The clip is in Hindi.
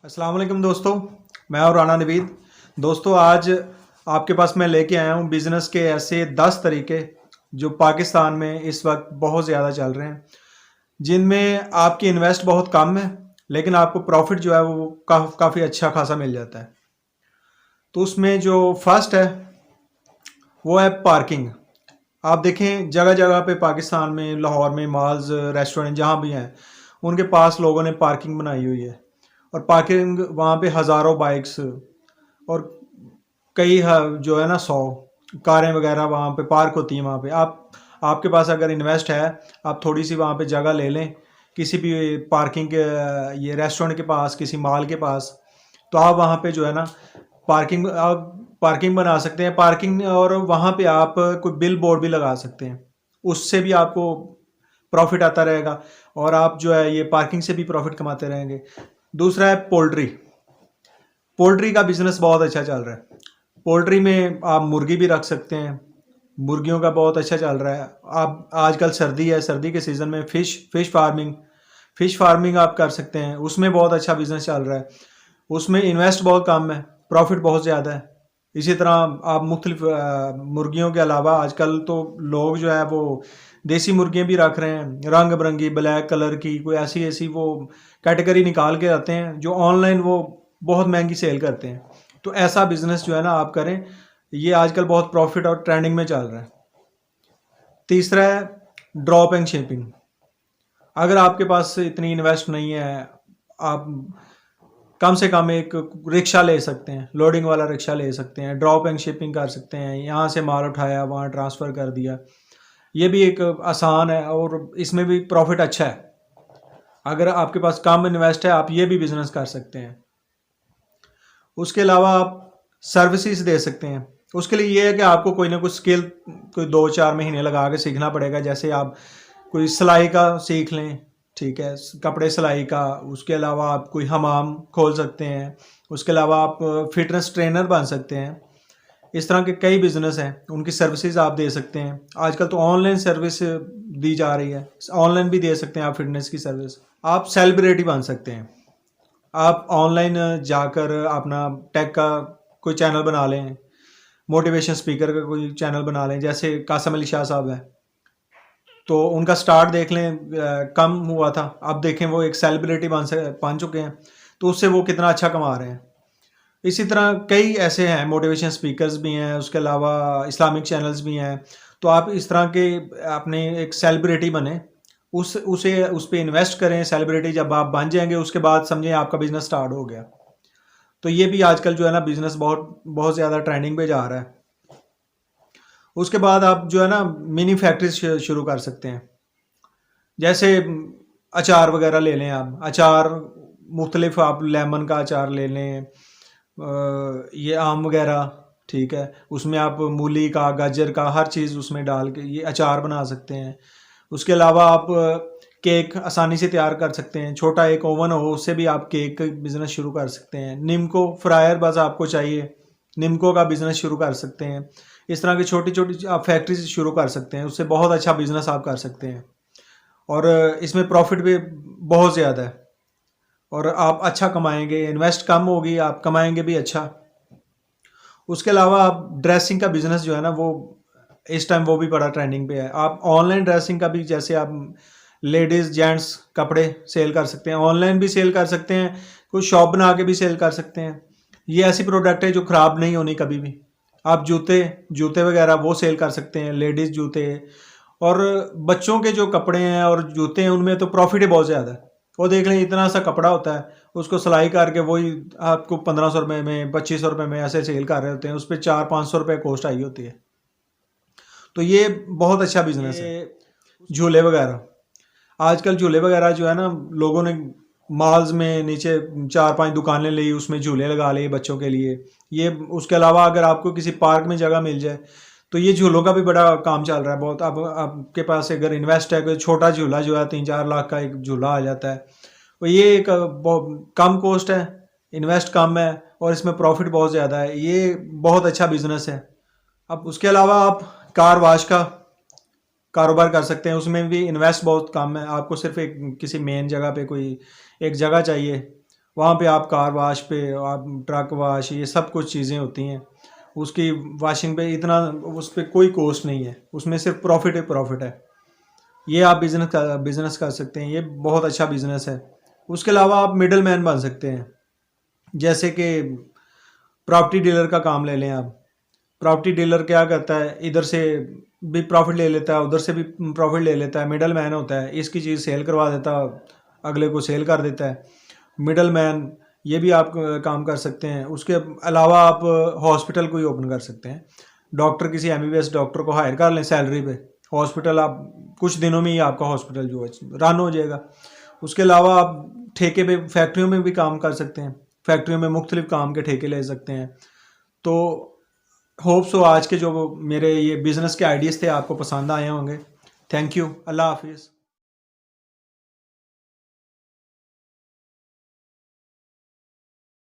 अस्सलाम वालेकुम दोस्तों, मैं और राना नवीद। दोस्तों आज आपके पास मैं लेके आया हूँ बिज़नेस के ऐसे 10 तरीके जो पाकिस्तान में इस वक्त बहुत ज़्यादा चल रहे हैं, जिनमें आपकी इन्वेस्ट बहुत कम है लेकिन आपको प्रॉफिट जो है वो काफ़ी अच्छा खासा मिल जाता है। तो उसमें जो फर्स्ट है वो है पार्किंग। आप देखें जगह जगह पे पाकिस्तान में, लाहौर में मॉल्स, रेस्टोरेंट जहाँ भी हैं, उनके पास लोगों ने पार्किंग बनाई हुई है और पार्किंग वहाँ पे हज़ारों बाइक्स और कई जो है ना 100 कारें वगैरह वहाँ पे पार्क होती हैं। वहाँ पे आपके पास अगर इन्वेस्ट है, आप थोड़ी सी वहाँ पे जगह ले लें किसी भी पार्किंग के, ये रेस्टोरेंट के पास, किसी मॉल के पास, तो आप वहाँ पे जो है ना पार्किंग बना सकते हैं पार्किंग। और वहाँ पे आप कोई बिल बोर्ड भी लगा सकते हैं, उससे भी आपको प्रॉफिट आता रहेगा और आप जो है ये पार्किंग से भी प्रॉफिट कमाते रहेंगे। दूसरा है पोल्ट्री। पोल्ट्री का बिजनेस बहुत अच्छा चल रहा है। पोल्ट्री में आप मुर्गी भी रख सकते हैं, मुर्गियों का बहुत अच्छा चल रहा है। आप आजकल सर्दी है, सर्दी के सीज़न में फिश फार्मिंग आप कर सकते हैं, उसमें बहुत अच्छा बिजनेस चल रहा है। उसमें इन्वेस्ट बहुत कम है, प्रॉफिट बहुत ज़्यादा है। इसी तरह आप मुख्तलिफ मुर्गियों के अलावा आजकल तो लोग जो है वो देसी मुर्गियाँ भी रख रहे हैं, रंग बिरंगी ब्लैक कलर की, कोई ऐसी ऐसी वो कैटेगरी निकाल के आते हैं जो ऑनलाइन वो बहुत महंगी सेल करते हैं। तो ऐसा बिजनेस जो है ना आप करें, ये आजकल बहुत प्रॉफिट और ट्रेंडिंग में चल रहा है। तीसरा है ड्रॉप एंड शिपिंग। अगर आपके पास इतनी इन्वेस्ट नहीं है, आप कम से कम एक रिक्शा ले सकते हैं, लोडिंग वाला रिक्शा ले सकते हैं, ड्रॉप एंड शिपिंग कर सकते हैं, यहाँ से माल उठाया वहाँ ट्रांसफ़र कर दिया। ये भी एक आसान है और इसमें भी प्रॉफिट अच्छा है। अगर आपके पास कम इन्वेस्ट है, आप ये भी बिजनेस कर सकते हैं। उसके अलावा आप सर्विसेज दे सकते हैं। उसके लिए ये है कि आपको कोई ना कोई स्किल, कोई 2-4 महीने लगा के सीखना पड़ेगा। जैसे आप कोई सिलाई का सीख लें, ठीक है, कपड़े सिलाई का। उसके अलावा आप कोई हमाम खोल सकते हैं। उसके अलावा आप फिटनेस ट्रेनर बन सकते हैं। इस तरह के कई बिजनेस हैं, उनकी सर्विसेज आप दे सकते हैं। आजकल तो ऑनलाइन सर्विस दी जा रही है, ऑनलाइन भी दे सकते हैं आप फिटनेस की सर्विस। आप सेलिब्रिटी बन सकते हैं। आप ऑनलाइन जाकर अपना टेक का कोई चैनल बना लें, मोटिवेशन स्पीकर का कोई चैनल बना लें, जैसे कासम अली शाह साहब है। तो उनका स्टार्ट देख लें, कम हुआ था, अब देखें वो एक सेलिब्रिटी बन चुके हैं, तो उससे वो कितना अच्छा कमा रहे हैं। इसी तरह कई ऐसे हैं, मोटिवेशन स्पीकर्स भी हैं, उसके अलावा इस्लामिक चैनल्स भी हैं। तो आप इस तरह के अपने एक सेलिब्रिटी बने, उस पे इन्वेस्ट करें। सेलिब्रिटी जब आप बन जाएंगे उसके बाद समझें आपका बिजनेस स्टार्ट हो गया। तो ये भी आजकल जो है ना बिजनेस बहुत बहुत ज़्यादा ट्रेंडिंग पे जा रहा है। उसके बाद आप जो है ना मिनी फैक्ट्री शुरू कर सकते हैं। जैसे अचार वगैरह ले लें, आप अचार मुख्तलिफ, आप लेमन का अचार ले लें, ये आम वगैरह, ठीक है, उसमें आप मूली का, गाजर का, हर चीज़ उसमें डाल के ये अचार बना सकते हैं। उसके अलावा आप केक आसानी से तैयार कर सकते हैं। छोटा एक ओवन हो, उससे भी आप केक का बिज़नेस शुरू कर सकते हैं। निम्को फ्रायर बस आपको चाहिए, निम्को का बिज़नेस शुरू कर सकते हैं। इस तरह की छोटी छोटी आप फैक्ट्रीज शुरू कर सकते हैं, उससे बहुत अच्छा बिज़नेस आप कर सकते हैं और इसमें प्रॉफिट भी बहुत ज़्यादा है और आप अच्छा कमाएंगे। इन्वेस्ट कम होगी, आप कमाएंगे भी अच्छा। उसके अलावा आप ड्रेसिंग का बिज़नेस जो है ना वो इस टाइम वो भी बड़ा ट्रेंडिंग पे है। आप ऑनलाइन ड्रेसिंग का भी, जैसे आप लेडीज़ जेंट्स कपड़े सेल कर सकते हैं, ऑनलाइन भी सेल कर सकते हैं, कोई शॉप बना के भी सेल कर सकते हैं। ये ऐसी प्रोडक्ट है जो ख़राब नहीं होनी कभी भी। आप जूते जूते वगैरह वो सेल कर सकते हैं, लेडीज़ जूते। और बच्चों के जो कपड़े हैं और जूते हैं उनमें तो प्रॉफिट ही बहुत ज़्यादा है। वो देख लें, इतना सा कपड़ा होता है, उसको सिलाई करके वही आपको 1500 रुपये में, 2500 रुपये में ऐसे सेल कर रहे होते हैं। उस पर 400-500 रुपये कॉस्ट आई होती है। तो ये बहुत अच्छा बिजनेस है। झूले वगैरह, आजकल झूले वगैरह जो है ना, लोगों ने मॉल्स में नीचे 4-5 दुकानें ली, उसमें झूले लगा लिए बच्चों के लिए। ये उसके अलावा अगर आपको किसी पार्क में जगह मिल जाए तो ये झूलों का भी बड़ा काम चल रहा है बहुत। अब आपके पास अगर इन्वेस्ट है, कोई छोटा झूला जो है 3-4 लाख का एक झूला आ जाता है, तो ये एक कम कॉस्ट है, इन्वेस्ट कम है और इसमें प्रॉफिट बहुत ज़्यादा है। ये बहुत अच्छा बिजनेस है। अब उसके अलावा आप कार वाश का कारोबार कर सकते हैं, उसमें भी इन्वेस्ट बहुत कम है। आपको सिर्फ एक किसी मेन जगह पे कोई एक जगह चाहिए, वहाँ पे आप कार वाश पे, आप ट्रक वाश, ये सब कुछ चीज़ें होती हैं। उसकी वाशिंग पे इतना, उस पर कोई कॉस्ट नहीं है, उसमें सिर्फ प्रॉफिट ही प्रॉफिट है। ये आप बिजनेस कर सकते हैं, ये बहुत अच्छा बिजनेस है। उसके अलावा आप मिडल मैन बन सकते हैं, जैसे कि प्रॉपर्टी डीलर का काम ले लें आप। प्रॉपर्टी डीलर क्या करता है, इधर से भी प्रॉफिट ले लेता है, उधर से भी प्रॉफिट ले लेता है। मिडल मैन होता है, इसकी चीज़ सेल करवा देता है, अगले को सेल कर देता है। मिडल मैन, ये भी आप काम कर सकते हैं। उसके अलावा आप हॉस्पिटल को ही ओपन कर सकते हैं। डॉक्टर, किसी एमबीबीएस डॉक्टर को हायर कर लें सैलरी पे, हॉस्पिटल आप कुछ दिनों में ही आपका हॉस्पिटल जो है रन हो जाएगा। उसके अलावा आप ठेके पे फैक्ट्रियों में भी काम कर सकते हैं, फैक्ट्रियों में मुख्तलिफ काम के ठेके ले सकते हैं। तो होप सो आज के जो मेरे ये बिज़नेस के आइडियाज़ थे आपको पसंद आए होंगे। थैंक यू, अल्लाह हाफिज़।